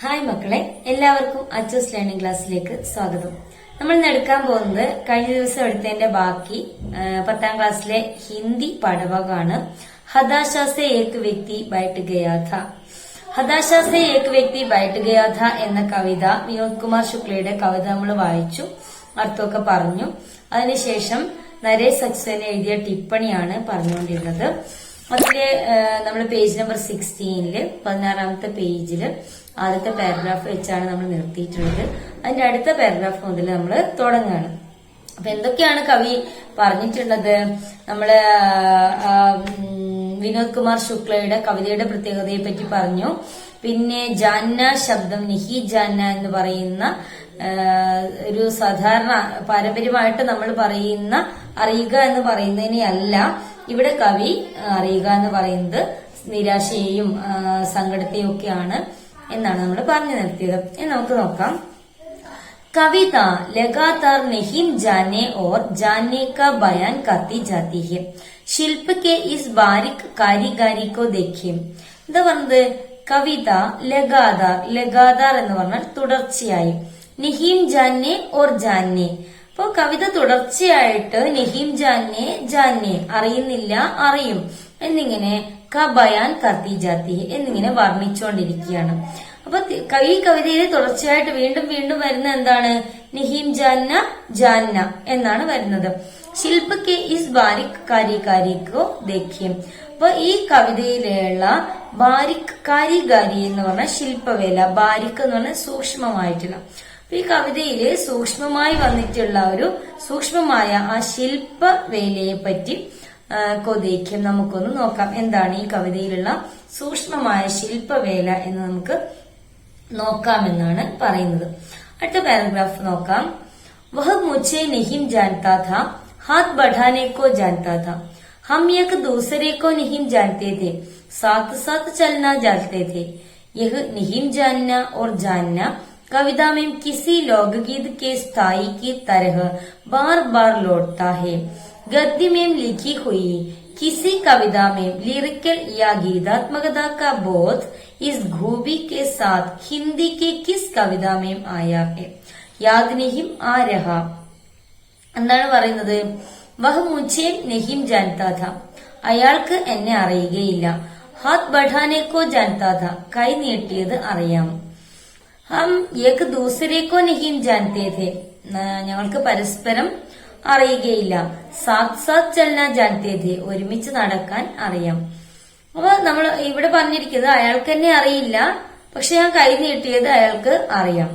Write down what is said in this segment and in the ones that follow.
Hi മക്കളെ, എല്ലാവർക്കും Achus learning ക്ലാസ്സിലേക്ക് സ്വാഗതം. നമ്മൾ ഇന്ന് എടുക്കാൻ പോകുന്നത് കഴിഞ്ഞ ദിവസം എടുത്തതിന്റെ ബാക്കി 10ാം ക്ലാസ്സിലെ ഹിന്ദി പാഠഭാഗമാണ്. ഹതാശ സേ ഏക് വ്യക്തി ബൈഠ് ഗയാ ഥാ. ഹതാശ സേ ഏക് വ്യക്തി ബൈഠ് ഗയാ ഥാ എന്ന കവിത വിനോദ് കുമാർ ശുക്ലയുടെ കവിത നമ്മൾ വായിച്ചു, അർത്ഥമൊക്കെ പറഞ്ഞു. അതിനുശേഷം നരേഷ് സക്സേന എഴുതിയ ടിപ്പണിയാണ് പറഞ്ഞുകൊണ്ടിരുന്നത്. അതില് നമ്മൾ പേജ് നമ്പർ 16 16ാമത്തെ പേജില് ആദ്യത്തെ പാരഗ്രാഫ് വെച്ചാണ് നമ്മൾ നിർത്തിയിട്ടുള്ളത്. അതിന്റെ അടുത്ത പാരഗ്രാഫ് മുതൽ നമ്മൾ തുടങ്ങുകയാണ്. അപ്പൊ എന്തൊക്കെയാണ് കവി പറഞ്ഞിട്ടുള്ളത്? നമ്മള് വിനോദ് കുമാർ ശുക്ലയുടെ കവിതയുടെ പ്രത്യേകതയെ പറ്റി പറഞ്ഞു. പിന്നെ ജാന്ന ശബ്ദം, നിഹി ജാന്ന എന്ന് പറയുന്ന ഒരു സാധാരണ പാരമ്പര്യമായിട്ട് നമ്മൾ പറയുന്ന അറിയുക എന്ന് പറയുന്നതിനെയല്ല ഇവിടെ കവി അറിയുക എന്ന് പറയുന്നത് നിരാശയെയും സങ്കടത്തെയും ഒക്കെയാണ് എന്നാണ് നമ്മൾ പറഞ്ഞു നിർത്തിയത്. നമുക്ക് നോക്കാം. कविता लगातार नहीं जाने और जानने का बयान करती जाती है. शिल्प के इस बारीक कारीगरी को देखिए. എന്താ പറഞ്ഞത്? കവിത ലഗാതാർ, ലഗാതാർ എന്ന് പറഞ്ഞാൽ തുടർച്ചയായി, നിഹീം ജാന്നെ ഓർ ജാന്നെ. അപ്പൊ കവിത തുടർച്ചയായിട്ട് നിഹീം ജാന്നെ ജാന്നെ, അറിയുന്നില്ല അറിയും എന്നിങ്ങനെ ബയാൻ കത്തി ജാത്തി എന്നിങ്ങനെ വർണ്ണിച്ചുകൊണ്ടിരിക്കുകയാണ്. അപ്പൊ ഈ കവിതയിൽ തുടർച്ചയായിട്ട് വീണ്ടും വീണ്ടും വരുന്ന എന്താണ്? നിഹീം ജാന്ന ജാന്ന എന്നാണ് വരുന്നത്. ശില്പക്ക് ഇസ് ബാരിക് കാരികാരിക്കോ ദേഖ്യം. അപ്പൊ ഈ കവിതയിലുള്ള ബാരിക് കാരികാരി എന്ന് പറഞ്ഞാൽ ശില്പവേല, ബാരിക് എന്ന് പറഞ്ഞാൽ സൂക്ഷ്മമായിട്ടുള്ള. അപ്പൊ ഈ കവിതയില് സൂക്ഷ്മമായി വന്നിട്ടുള്ള ഒരു സൂക്ഷ്മമായ ആ ശില്പവേലയെ പറ്റി കൊതേഖ്യം നമുക്കൊന്ന് നോക്കാം. എന്താണ് ഈ കവിതയിലുള്ള സൂക്ഷ്മമായ ശില്പവേല എന്ന് നമുക്ക് നോക്കാമെന്നാണ് പറയുന്നത്. അടുത്ത പാരഗ്രാഫ് നോക്കാം. വഹ് മുझे नहीं जानता था, हाथ बढ़ाने को जानता था. हम एक दूसरे को नहीं जानते थे, साथ साथ चलना जानते थे. यह नहीं जानना और जानना कविता में किसी लोकगीत के स्थाई की तरह बार बार लौटता है. गद्य में लिखी हुई किसी कविता में लिरिकल या गीतात्मकता का बोध इस खूबी के साथ हिंदी के किस कविता में आया है? याद नहीं आ रहा. എന്താണ് പറയുന്നത്? വഹ് മുझे नहीं जानता था, അയാൾക്ക് എന്നെ അറിയുകയില്ല. ഹാത്ത് ബഠാനെക്കോ ജാൻതാ ഥാ, കൈ നീട്ടിയത് അറിയാം. ഹം ഏക് ദൂസരേക്കോ नहीं जानते थे, ഞങ്ങൾക്ക് പരസ്പരം അറിയുകയില്ല. സാത്ത് സാത്ത് ചലന ജാൻതേ ഥേ, ഒരുമിച്ച് നടക്കാൻ അറിയാം. അപ്പൊ നമ്മൾ ഇവിടെ പറഞ്ഞിരിക്കുന്നത് അയാൾക്ക് തന്നെ അറിയില്ല, പക്ഷെ ഞാൻ കൈ നീട്ടിയത് അയാൾക്ക് അറിയാം.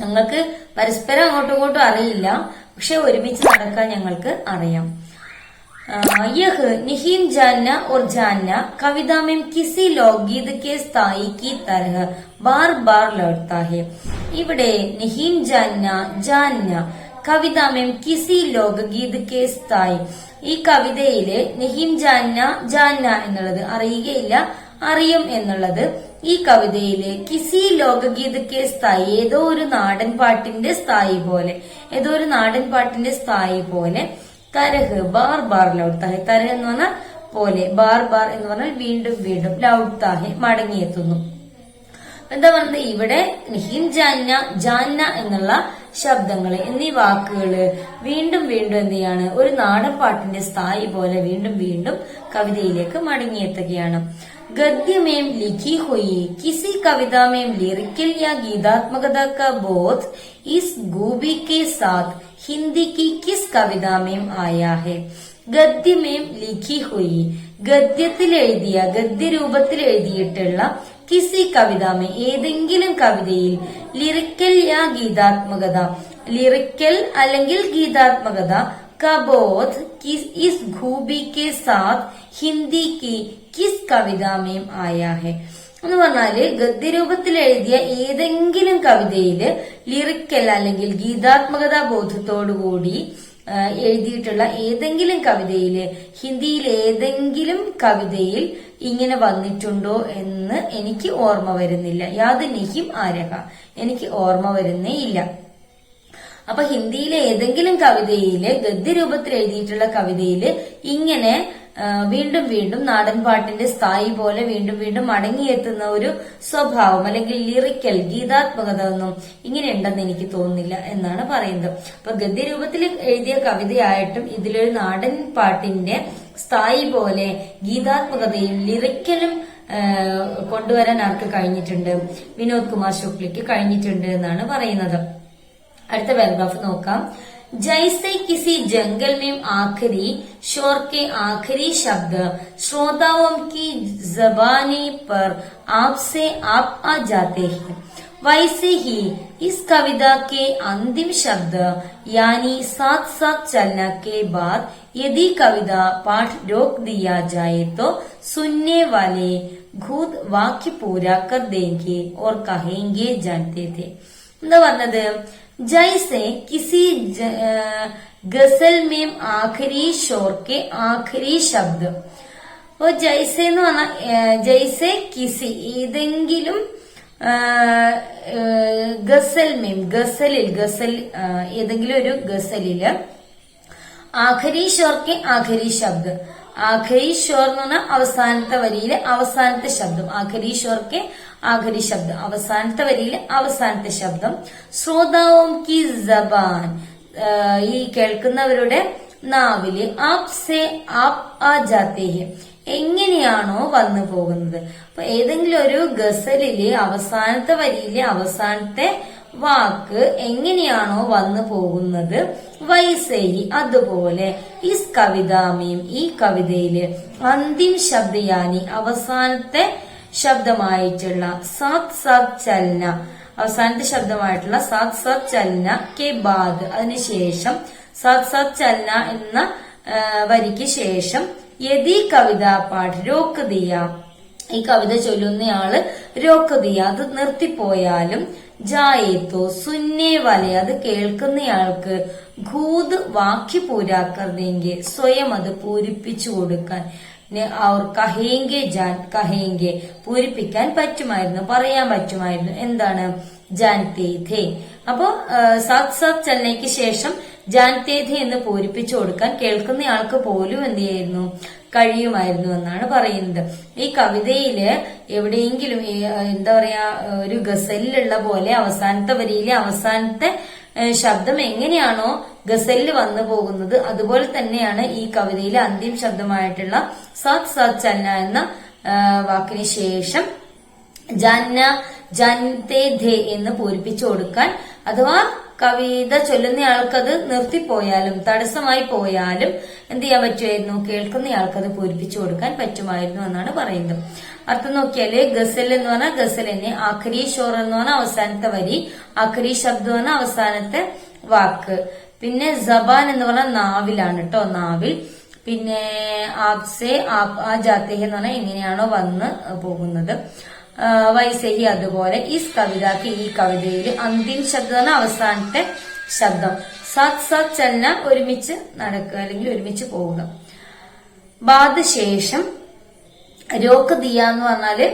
ഞങ്ങൾക്ക് പരസ്പരം അങ്ങോട്ടും ഇങ്ങോട്ടും അറിയില്ല, പക്ഷെ ഒരുമിച്ച് നടക്കാൻ ഞങ്ങൾക്ക് അറിയാം. യഹ് നിഹീം ജാന്ന और जानना कविता में किसी लोकगीत के स्थाई की तरह बार बार लौटता है. ഇവിടെ നിഹീം ജാന്ന ജാന്ന കവിത മേം കിസി ലോകഗീത് കെ സ്ഥായി. ഈ കവിതയില് നിഹിം ജാന്ന ജാന്ന എന്നുള്ളത് അറിയുകയില്ല അറിയും എന്നുള്ളത് ഈ കവിതയില് കിസി ലോകഗീത് കെ സ്ഥായി, ഏതോ ഒരു നാടൻ പാട്ടിന്റെ സ്ഥായി പോലെ, ഏതോ ഒരു നാടൻ പാട്ടിന്റെ സ്ഥായി പോലെ തരഹ് ബാർ ബാർ ലൗട്ടാഹെ, തരഹ് എന്ന് പറഞ്ഞാൽ പോലെ, ബാർ ബാർ എന്ന് പറഞ്ഞാൽ വീണ്ടും വീണ്ടും, ലൗട്ടാഹെ മടങ്ങിയെത്തുന്നു. എന്താ പറഞ്ഞത്? ഇവിടെ നിഹിം ജാന്ന ജാന്ന എന്നുള്ള ശബ്ദങ്ങള് എന്നീ വാക്കുകള് വീണ്ടും വീണ്ടും എന്ത് ചെയ്യാണ്? ഒരു നാടൻ പാട്ടിന്റെ സ്ഥായി പോലെ വീണ്ടും വീണ്ടും കവിതയിലേക്ക് മടങ്ങിയെത്തുകയാണ്. ഗദ്യമേം ലിഖി ഹുയി കിസി കവിതാമേം ലിറിക്കൽ യാ ഗീതാത്മകത കാ ബോധ് ഇസ് ഗൂബി കെ സാത്ത് ഹിന്ദി की किस कविता में आया है? ഗദ്യമേം ലിഖി ഹുയി, ഗദ്യത്തിൽ എഴുതിയ, ഗദ്യരൂപത്തിൽ എഴുതിയിട്ടുള്ള കിസി കവിതാമേ, ഏതെങ്കിലും കവിതയിൽ, ലിറിക്കൽ യാ ഗീതാത്മകത, ലിറിക്കൽ അല്ലെങ്കിൽ ഗീതാത്മകത, കബോധ് ഇസ് ഖൂബി കെ സാത്ത് ഹിന്ദി की किस कविता में आया है എന്ന് പറഞ്ഞാല് ഗദ്യരൂപത്തിൽ എഴുതിയ ഏതെങ്കിലും കവിതയില് ലിറിക്കൽ അല്ലെങ്കിൽ ഗീതാത്മകതാ ബോധത്തോടുകൂടി എഴുതിയിട്ടുള്ള ഏതെങ്കിലും കവിതയില്, ഹിന്ദിയിൽ ഏതെങ്കിലും കവിതയിൽ ഇങ്ങനെ വന്നിട്ടുണ്ടോ എന്ന് എനിക്ക് ഓർമ്മ വരുന്നില്ല. യാത് നിഹിം ആരഹ, എനിക്ക് ഓർമ്മ വരുന്നേ ഇല്ല. അപ്പൊ ഹിന്ദിയിലെ ഏതെങ്കിലും കവിതയില്, ഗദ്യരൂപത്തിൽ എഴുതിയിട്ടുള്ള കവിതയില് ഇങ്ങനെ വീണ്ടും വീണ്ടും നാടൻ പാട്ടിന്റെ സ്ഥായി പോലെ വീണ്ടും വീണ്ടും മടങ്ങിയെത്തുന്ന ഒരു സ്വഭാവം അല്ലെങ്കിൽ ലിറിക്കൽ ഗീതാത്മകത ഒന്നും ഇങ്ങനെ ഉണ്ടെന്ന് എനിക്ക് തോന്നുന്നില്ല എന്നാണ് പറയുന്നത്. അപ്പൊ ഗദ്യരൂപത്തിൽ എഴുതിയ കവിതയായിട്ടും ഇതിലൊരു നാടൻ പാട്ടിന്റെ സ്ഥായി പോലെ ഗീതാത്മകതയും ലിറിക്കലും കൊണ്ടുവരാൻ ആർക്ക് കഴിഞ്ഞിട്ടുണ്ട്? വിനോദ് കുമാർ ശുക്ലയ്ക്ക് കഴിഞ്ഞിട്ടുണ്ട് എന്നാണ് പറയുന്നത്. അടുത്ത പാരഗ്രാഫ് നോക്കാം. जैसे किसी जंगल में आखिरी शोर के आखिरी शब्द श्रोताओं की ज़बानी पर आपसे आप आ जाते हैं, वैसे ही इस कविता के अंतिम शब्द यानी साथ साथ चलने के बाद यदि कविता पाठ रोक दिया जाए तो सुनने वाले खुद वाक्य पूरा कर देंगे और कहेंगे जानते थे. എന്താ പറഞ്ഞത്? जैसे किसी गजल में आखिरी शोर के आखिरी शब्द. അപ്പൊ ജൈസെ എന്ന് പറഞ്ഞാൽ ജൈസെ കിസി ഏതെങ്കിലും ഗസൽ ഏതെങ്കിലും ഒരു ഗസലില് ആഖരി ഷോർക്കെ ആഖരി ശബ്ദം. ആഖരി ഷോർ എന്ന് പറഞ്ഞാൽ അവസാനത്തെ വരിയിലെ അവസാനത്തെ ശബ്ദം. ആഖരി ഷോർക്കെ ആഖരി ശബ്ദം, അവസാനത്തെ വരിയിലെ അവസാനത്തെ ശബ്ദം. ശ്രോതാവും കി ജബാൻ, ഈ കേൾക്കുന്നവരുടെ നാവില് ആപ് സെ ആപ് ആ ജാത്തെ ഹെ, എങ്ങനെയാണോ വന്നു പോകുന്നത്. അപ്പൊ ഏതെങ്കിലും ഒരു ഗസലില് അവസാനത്തെ വരിയിലെ അവസാനത്തെ വാക്ക് എങ്ങനെയാണോ വന്നു പോകുന്നത്, വൈസേഹി അതുപോലെ ഇസ് കവിതാമയും ഈ കവിതയില് അന്തിം ശബ്ദയാനി അവസാനത്തെ ശബ്ദമായിട്ടുള്ള സാത് സാത് ചലന, അവസാനത്തെ ശബ്ദമായിട്ടുള്ള സാത് സാത് ചലന കെ ബാദ്, അതിനുശേഷം സാത് സാത് ചലന എന്ന വരിക്ക് ശേഷം യദി കവിത പാഠ് രോക്ക് ദിയ, ഈ കവിത ചൊല്ലുന്നയാള് രോക്ക് ദിയ അത് നിർത്തിപ്പോയാലും, ജായേത്തോ സുന്നേ വലെ അത് കേൾക്കുന്നയാൾക്ക് ഖൂദ് വാക്യ പൂരാക്കർദേങ്കെ സ്വയം അത് പൂരിപ്പിച്ചു കൊടുക്കാൻ, അവർ കഹേങ്കെ ജാൻ കഹേങ്കെ പൂരിപ്പിക്കാൻ പറ്റുമായിരുന്നു, പറയാൻ പറ്റുമായിരുന്നു. എന്താണ്? ജാൻതേ ഥേ. അപ്പോ സാത് സാത് ചലനയ്ക്ക് ശേഷം ജാൻതേ ഥേ എന്ന് പൂരിപ്പിച്ചു കൊടുക്കാൻ കേൾക്കുന്നയാൾക്ക് പോലും എന്ത് ചെയ്യായിരുന്നു? കഴിയുമായിരുന്നു എന്നാണ് പറയുന്നത്. ഈ കവിതയില് എവിടെയെങ്കിലും എന്താ പറയാ ഒരു ഗസലിലുള്ള പോലെ അവസാനത്തെ വരിയിലെ അവസാനത്തെ ശബ്ദം എങ്ങനെയാണോ ഗസലിൽ വന്നു പോകുന്നത് അതുപോലെ തന്നെയാണ് ഈ കവിതയിലെ അന്തിമ ശബ്ദമായിട്ടുള്ള സാത് സാത് ചലന എന്ന വാക്കിന് ശേഷം ജാന്ന ജാൻതേ ധേ എന്ന് പൂരിപ്പിച്ചു കൊടുക്കാൻ, അഥവാ കവിത ചൊല്ലുന്നയാൾക്കത് നിർത്തിപ്പോയാലും തടസ്സമായി പോയാലും എന്ത് ചെയ്യാൻ പറ്റുമായിരുന്നു? കേൾക്കുന്നയാൾക്കത് പൂരിപ്പിച്ചു കൊടുക്കാൻ പറ്റുമായിരുന്നു എന്നാണ് പറയുന്നത്. അർത്ഥം നോക്കിയാല് ഗസൽ എന്ന് പറഞ്ഞാൽ ഗസലിനെ, ആഖരി ഷോർ എന്ന് പറഞ്ഞാൽ അവസാനത്തെ വരി, ആഖരി ശബ്ദം എന്ന് അവസാനത്തെ വാക്ക്, പിന്നെ ജബാൻ എന്ന് പറഞ്ഞാൽ നാവിലാണ് കേട്ടോ, നാവിൽ. പിന്നെ ആപ്സെ ആപ് ആ ജാത്തെ എന്ന് പറഞ്ഞാൽ എങ്ങനെയാണോ വന്ന് പോകുന്നത്, വൈസഹി അതുപോലെ ഇസ് കവിതക്ക് ഈ കവിതയിൽ അന്തിം ശബ്ദം അവസാനത്തെ ശബ്ദം, സാത് സാത് ചലന ഒരുമിച്ച് നടക്കുക അല്ലെങ്കിൽ ഒരുമിച്ച് പോവുക, ബാദ് ശേഷം രോക്ക് ദിയ എന്ന് പറഞ്ഞാല്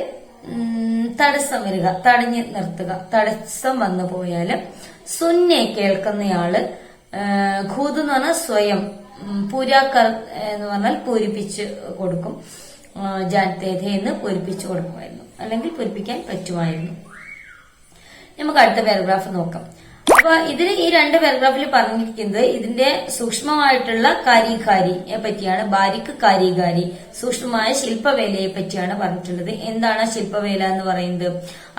തടസ്സം വരിക, തടഞ്ഞു നിർത്തുക, തടസ്സം വന്നു പോയാല്, സുന്നെ കേൾക്കുന്നയാള്, ഖൂദ് എന്ന് പറഞ്ഞാൽ സ്വയം, പൂരാക്കർ എന്ന് പറഞ്ഞാൽ പൂരിപ്പിച്ച് കൊടുക്കും, ജാൻതേധ എന്ന് പൂരിപ്പിച്ചു കൊടുക്കുമായിരുന്നു അല്ലെങ്കിൽ പൂരിപ്പിക്കാൻ പറ്റുമായിരുന്നു. നമുക്ക് അടുത്ത പാരഗ്രാഫ് നോക്കാം. അപ്പൊ ഇതിൽ ഈ രണ്ട് പാരഗ്രാഫിൽ പറഞ്ഞിരിക്കുന്നത് ഇതിന്റെ സൂക്ഷ്മമായിട്ടുള്ള കാരികാരിയെ പറ്റിയാണ്. ബാരിക്ക് കാരികാരി, സൂക്ഷ്മമായ ശില്പവേലയെ പറ്റിയാണ് പറഞ്ഞിട്ടുള്ളത്. എന്താണ് ശില്പവേല എന്ന് പറയുന്നത്?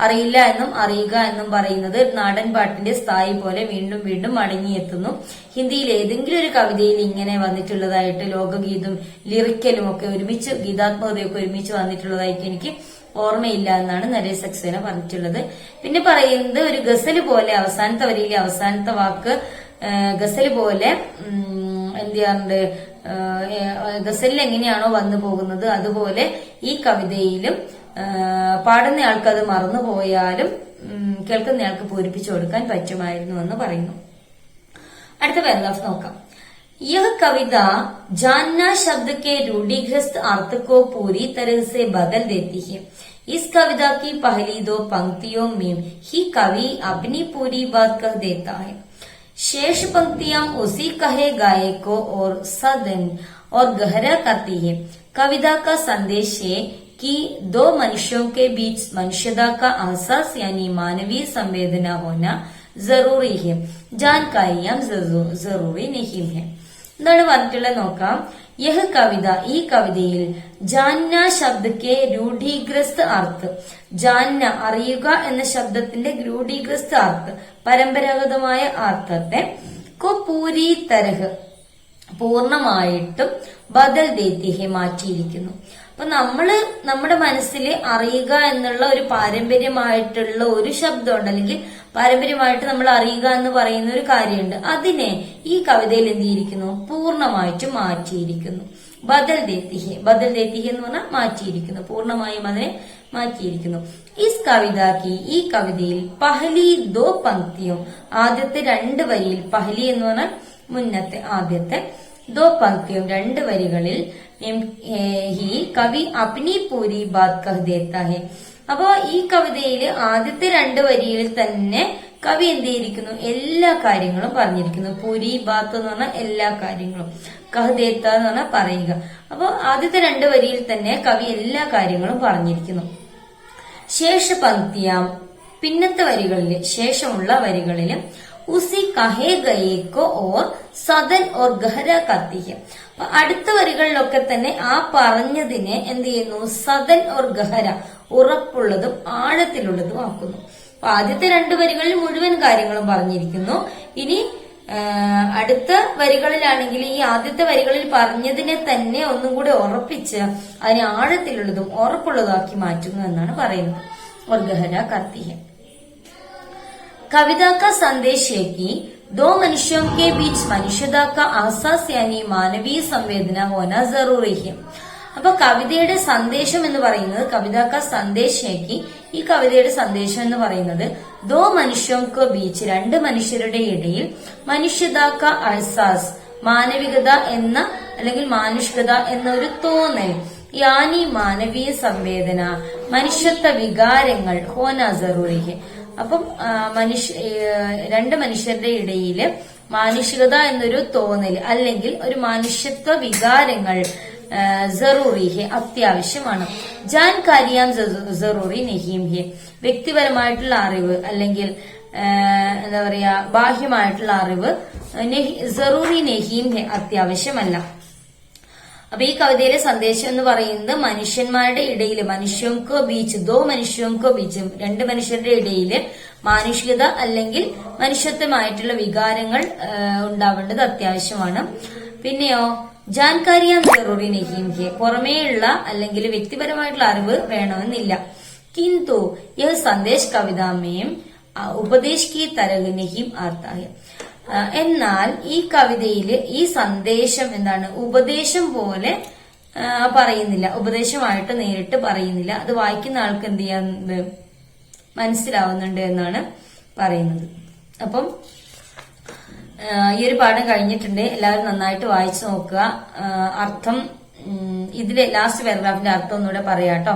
അറിയില്ല എന്നും അറിയുക എന്നും പറയുന്നത് നാടൻ പാട്ടിന്റെ സ്ഥായി പോലെ വീണ്ടും വീണ്ടും മടങ്ങിയെത്തുന്നു. ഹിന്ദിയിൽ ഏതെങ്കിലും ഒരു കവിതയിൽ ഇങ്ങനെ വന്നിട്ടുള്ളതായിട്ട് ലോകഗീതം ലിറിക്കലും ഒക്കെ ഒരുമിച്ച്, ഗീതാത്മകതയൊക്കെ ഒരുമിച്ച് വന്നിട്ടുള്ളതായിട്ട് എനിക്ക് ഓർമ്മയില്ല എന്നാണ് നരേഷ് സക്സേന പറഞ്ഞിട്ടുള്ളത്. പിന്നെ പറയുന്നത് ഒരു ഗസല് പോലെ അവസാനത്തെ വരിയിലെ അവസാനത്തെ വാക്ക് ഗസല് പോലെ എന്ത് ചെയ്യാറുണ്ട്, ഗസലിൽ എങ്ങനെയാണോ വന്നു പോകുന്നത് അതുപോലെ ഈ കവിതയിലും പാടുന്നയാൾക്ക് അത് മറന്നുപോയാലും കേൾക്കുന്നയാൾക്ക് പൂരിപ്പിച്ചു കൊടുക്കാൻ പറ്റുമായിരുന്നു എന്ന് പറയുന്നു. അടുത്ത പാരഗ്രാഫ് നോക്കാം. यह कविता जानना शब्द के रूढ़िग्रस्त अर्थ को पूरी तरह से बदल देती है. इस कविता की पहली दो पंक्तियों में ही कवि अपनी पूरी बात कह देता है. शेष पंक्तियां उसी कहे गाए को और सदन और गहरा करती है। कविता का संदेश है कि दो मनुष्यों के बीच मनुष्यता का एहसास यानी मानवीय संवेदना होना जरूरी है, जानकारियां जरूरी नहीं है. എന്താണ് പറഞ്ഞിട്ടുള്ളത് നോക്കാം. യഹ് കവിത, ഈ കവിതയിൽ ജാന്ന ശബ്ദക്കെ രൂഢീഗ്രസ്ത അർത്ഥ, ജാന്ന അറിയുക എന്ന ശബ്ദത്തിന്റെ രൂഢീഗ്രസ്ത അർത്ഥ പരമ്പരാഗതമായ അർത്ഥത്തെ കോ പൂരി തരഹ് പൂർണമായിട്ടും ബദൽ ദേത്തിഹെ മാറ്റിയിരിക്കുന്നു. അപ്പൊ നമ്മുടെ മനസ്സിൽ അറിയുക എന്നുള്ള ഒരു പാരമ്പര്യമായിട്ടുള്ള ഒരു ശബ്ദമുണ്ട്, അല്ലെങ്കിൽ പാരമ്പര്യമായിട്ട് നമ്മൾ അറിയുക എന്ന് പറയുന്ന ഒരു കാര്യമുണ്ട്. അതിനെ ഈ കവിതയിൽ എന്ത് ചെയ്തിരിക്കുന്നു? പൂർണ്ണമായിട്ടും മാറ്റിയിരിക്കുന്നു. ബദൽ ദേത്തിഹെ, ബദൽ ദേത്തിഹെ എന്ന് പറഞ്ഞാൽ മാറ്റിയിരിക്കുന്നു, പൂർണ്ണമായും അതിനെ മാറ്റിയിരിക്കുന്നു. ഇസ് കവിതാക്കി, ഈ കവിതയിൽ പഹലി ദോ പങ്ക്തിയും, ആദ്യത്തെ രണ്ട് വരിയിൽ, പഹലി എന്ന് പറഞ്ഞാൽ മുന്നത്തെ ആദ്യത്തെ, ദോ പങ്ക്തിയും രണ്ട് വരികളിൽ ഹി കവി അപ്നി പൂരി ബാത് കഹ് ദേത്താ ഹെ. അപ്പോ ഈ കവിതയിൽ ആദ്യത്തെ രണ്ട് വരിയിൽ തന്നെ കവി എന്ത് ചെയ്തിരിക്കുന്നു? എല്ലാ കാര്യങ്ങളും പറഞ്ഞിരിക്കുന്നു. പൂരി ബാത്ത് എന്ന് പറഞ്ഞാൽ എല്ലാ കാര്യങ്ങളും, കഹ് ദേത്ത എന്ന് പറഞ്ഞാൽ പറയുക. അപ്പൊ ആദ്യത്തെ രണ്ട് വരിയിൽ തന്നെ കവി എല്ലാ കാര്യങ്ങളും പറഞ്ഞിരിക്കുന്നു. ശേഷ പങ്ക്തിയാം, പിന്നത്തെ വരികളില്, ശേഷമുള്ള വരികളില് ഉസി കഹേ ഗയേക്കോ ഓർ സദൻ ഓർ ഗഹര കത്തി ഹെ. അപ്പൊ അടുത്ത വരികളിലൊക്കെ തന്നെ ആ പറഞ്ഞതിനെ എന്ത് ചെയ്യുന്നു? സദൻ ഓർ ഗഹര, ഉറപ്പുള്ളതും ആഴത്തിലുള്ളതും ആക്കുന്നു. അപ്പൊ ആദ്യത്തെ രണ്ട് വരികളിൽ മുഴുവൻ കാര്യങ്ങളും പറഞ്ഞിരിക്കുന്നു. ഇനി അടുത്ത വരികളിലാണെങ്കിൽ ഈ ആദ്യത്തെ വരികളിൽ പറഞ്ഞതിനെ തന്നെ ഒന്നും കൂടെ ഉറപ്പിച്ച് അതിനെ ആഴത്തിലുള്ളതും ഉറപ്പുള്ളതാക്കി മാറ്റുന്നു എന്നാണ് പറയുന്നത്. ഓർ ഗഹര കത്തി ഹെ. कविता का संदेश है कि दो मनुष्यों के बीच मनुष्यता का एहसास यानी मानवीय संवेदना होना जरूरी है. അപ്പൊ കവിതയുടെ സന്ദേശം എന്ന് പറയുന്നത്, കവിതാക്ക സന്ദേശേക്ക്, ഈ കവിതയുടെ സന്ദേശം എന്ന് പറയുന്നത് ദോ മനുഷ്യർക്ക് ബീച്ച്, രണ്ട് മനുഷ്യരുടെ ഇടയിൽ മനുഷ്യതാക്ക അഹ്സാസ്, മാനവികത എന്ന അല്ലെങ്കിൽ മാനുഷികത എന്നൊരു തോന്നൽ, യാനി മാനവീയ സംവേദന, മനുഷ്യത്വ വികാരങ്ങൾ ഹോന ജറൂരി ഹെ. അപ്പം രണ്ട് മനുഷ്യരുടെ ഇടയില് മാനുഷികത എന്നൊരു തോന്നൽ അല്ലെങ്കിൽ ഒരു മനുഷ്യത്വ വികാരങ്ങൾ ജറൂറി ഹെ, അത്യാവശ്യമാണ്. ജാൻകാരിയാം ജറൂറി നഹീം ഹെ, വ്യക്തിപരമായിട്ടുള്ള അറിവ് അല്ലെങ്കിൽ എന്താ പറയാ ബാഹ്യമായിട്ടുള്ള അറിവ് ജറൂറി നഹീം ഹെ, അത്യാവശ്യമല്ല. അപ്പൊ ഈ കവിതയിലെ സന്ദേശം എന്ന് പറയുന്നത് മനുഷ്യന്മാരുടെ ഇടയിൽ, മനുഷ്യങ്കോ ബീച്ച്, ദോ മനുഷ്യങ്കോ ബീച്ച്, രണ്ട് മനുഷ്യരുടെ ഇടയില് മാനുഷികത അല്ലെങ്കിൽ മനുഷ്യത്വമായിട്ടുള്ള വികാരങ്ങൾ ഉണ്ടാവേണ്ടത് അത്യാവശ്യമാണ്. പിന്നെയോ ജാൻകാരിയാം ജറൂറി നഹീം ഹെ, പുറമേയുള്ള അല്ലെങ്കിൽ വ്യക്തിപരമായിട്ടുള്ള അറിവ് വേണമെന്നില്ല. കിന്തു യഹ് സന്ദേശ് കവിതാമേം ഉപദേശ് കി തരഹ് നഹീം ആർത്താ ഹെ. എന്നാൽ ഈ കവിതയില് ഈ സന്ദേശം എന്താണ്? ഉപദേശം പോലെ പറയുന്നില്ല, ഉപദേശമായിട്ട് നേരിട്ട് പറയുന്നില്ല. അത് വായിക്കുന്ന ആൾക്ക് എന്ത് ചെയ്യാറുണ്ട്? മനസ്സിലാവുന്നുണ്ട് എന്നാണ് പറയുന്നത്. അപ്പം ഈ ഒരു പാഠം കഴിഞ്ഞിട്ടുണ്ട്. എല്ലാവരും നന്നായിട്ട് വായിച്ചു നോക്കുക. അർത്ഥം ഇതിലെ ലാസ്റ്റ് പാരഗ്രാഫിന്റെ അർത്ഥം ഒന്നുകൂടെ പറയാട്ടോ.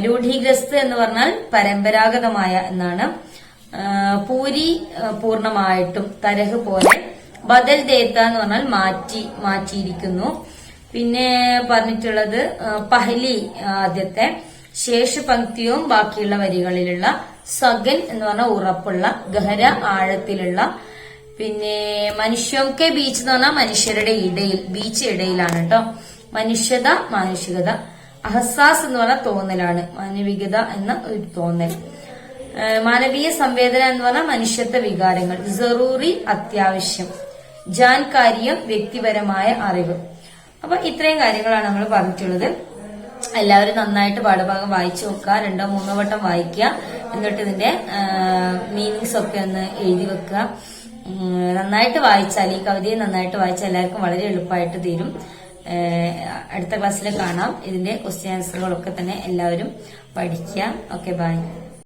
രൂഢീഗ്രസ്ത് എന്ന് പറഞ്ഞാൽ പരമ്പരാഗതമായ എന്നാണ്. പൂരി പൂർണമായിട്ടും, തരഹ് പോലെ. ബദൽ ദേത്ത എന്ന് പറഞ്ഞാൽ മാറ്റിയിരിക്കുന്നു. പിന്നെ പറഞ്ഞിട്ടുള്ളത് പഹലി ആദ്യത്തെ, ശേഷ പങ്ക്തിയും ബാക്കിയുള്ള വരികളിലുള്ള, സഗൻ എന്ന് പറഞ്ഞാൽ ഉറപ്പുള്ള, ഗഹര ആഴത്തിലുള്ള. പിന്നെ മനുഷ്യക്കെ ബീച്ച് എന്ന് പറഞ്ഞാൽ മനുഷ്യരുടെ ഇടയിൽ, ബീച്ച് ഇടയിലാണ് കേട്ടോ. മനുഷ്യത മാനുഷികത. അഹസാസ് എന്ന് പറഞ്ഞാൽ തോന്നലാണ്, മാനവികത എന്ന ഒരു തോന്നൽ. മാനവീയ സംവേദന എന്ന് പറഞ്ഞാൽ മനുഷ്യത്വ വികാരങ്ങൾ. ജറൂറി അത്യാവശ്യം. ജാൻകാര്യം വ്യക്തിപരമായ അറിവ്. അപ്പൊ ഇത്രയും കാര്യങ്ങളാണ് നമ്മൾ പറഞ്ഞിട്ടുള്ളത്. എല്ലാവരും നന്നായിട്ട് പാഠഭാഗം വായിച്ചു നോക്കുക. 2-3 വട്ടം വായിക്കുക. എന്നിട്ട് ഇതിന്റെ മീനിങ്സ് ഒക്കെ ഒന്ന് എഴുതി വെക്കുക. നന്നായിട്ട് വായിച്ചാൽ, ഈ കവിതയെ നന്നായിട്ട് വായിച്ചാൽ എല്ലാവർക്കും വളരെ എളുപ്പമായിട്ട് തീരും. അടുത്ത ക്ലാസ്സിൽ കാണാം. ഇതിന്റെ ക്വസ്റ്റ്യൻ ആൻസറുകളൊക്കെ തന്നെ എല്ലാവരും പഠിക്കുക. Okay, by.